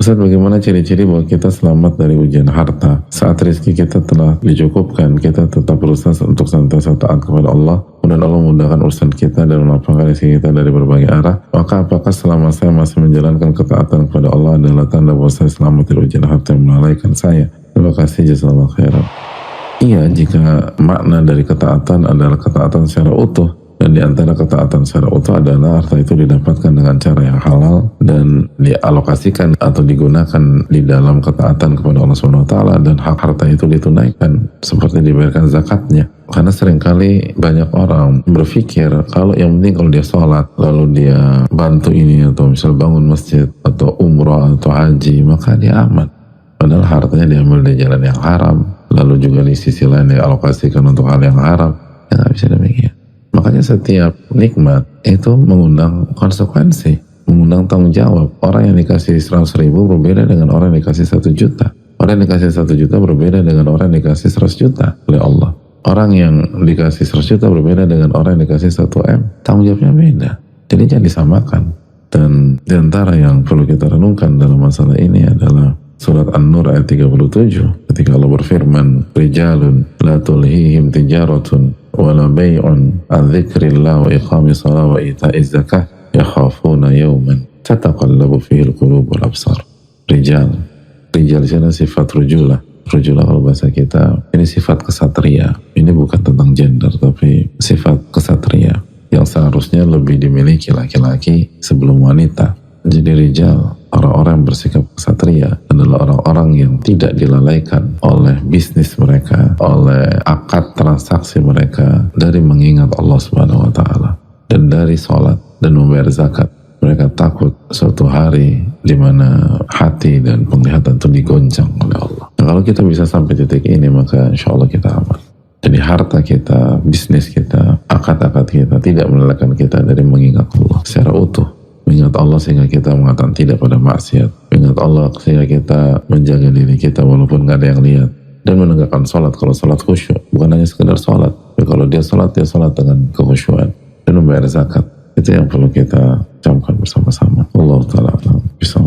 Ustaz, bagaimana ciri-ciri bahwa kita selamat dari ujian harta? Saat rezeki kita telah dicukupkan, kita tetap berusaha untuk senantiasa taat kepada Allah, kemudian Allah memudahkan urusan kita dan melapangkan rezeki kita dari berbagai arah. Maka apakah selama saya masih menjalankan ketaatan kepada Allah adalah tanda bahwa saya selamat dari ujian harta yang melalaikan saya? Terima kasih, jazakallahu khairan. Iya, jika makna dari ketaatan adalah ketaatan secara utuh, dan di antara ketaatan secara utuh adalah harta itu didapatkan dengan cara yang halal dan dialokasikan atau digunakan di dalam ketaatan kepada Allah SWT, dan hak harta itu ditunaikan seperti dibayarkan zakatnya. Karena seringkali banyak orang berpikir kalau yang penting kalau dia sholat lalu dia bantu ini atau misal bangun masjid atau umrah atau haji maka dia aman. Padahal hartanya diambil dari jalan yang haram, lalu juga di sisi lain dialokasikan untuk hal yang haram. Ya nggak bisa demikian. Makanya setiap nikmat itu mengundang konsekuensi, mengundang tanggung jawab. Orang yang dikasih 100.000 berbeda dengan orang yang dikasih 1 juta. Orang yang dikasih 1 juta berbeda dengan orang yang dikasih 100 juta oleh Allah. Orang yang dikasih 100 juta berbeda dengan orang yang dikasih 1 M. Tanggung jawabnya beda. Jadi jangan disamakan. Dan di antara yang perlu kita renungkan dalam masalah ini adalah Surat An-Nur ayat 37 ketika Allah berfirman, Rijalun la tulhihim tijaratun wala bay'un an dzikrillah wa iqamis shalah wa ita'iz zakah yakhafuna yawman tataqallabu fihi al-qulub wal absar. Rijal di sana sifat rujulah. Rujulah kalau bahasa kita ini sifat kesatria. Ini bukan tentang gender tapi sifat kesatria yang seharusnya lebih dimiliki laki-laki sebelum wanita. Jadi rijal, orang-orang yang bersikap kesatria adalah orang-orang yang tidak dilalaikan oleh bisnis mereka, oleh akad transaksi mereka dari mengingat Allah Subhanahu wa taala dan dari sholat dan membayar zakat. Mereka takut suatu hari di mana hati dan penglihatan itu digoncang oleh Allah. Nah, kalau kita bisa sampai titik ini maka insya Allah kita aman. Jadi harta kita, bisnis kita, akad-akad kita tidak melalaikan kita dari mengingat Allah secara utuh. Mengingat Allah sehingga kita mengatakan tidak pada maksiat. Mengingat Allah sehingga kita menjaga diri kita walaupun gak ada yang lihat. Dan menegakkan sholat kalau sholat khusyuk. Bukan hanya sekedar sholat. Tapi kalau dia sholat dengan kekhusyuan. Dan membayar zakat. Itu yang perlu kita camkan bersama-sama. Allah Ta'ala bisa.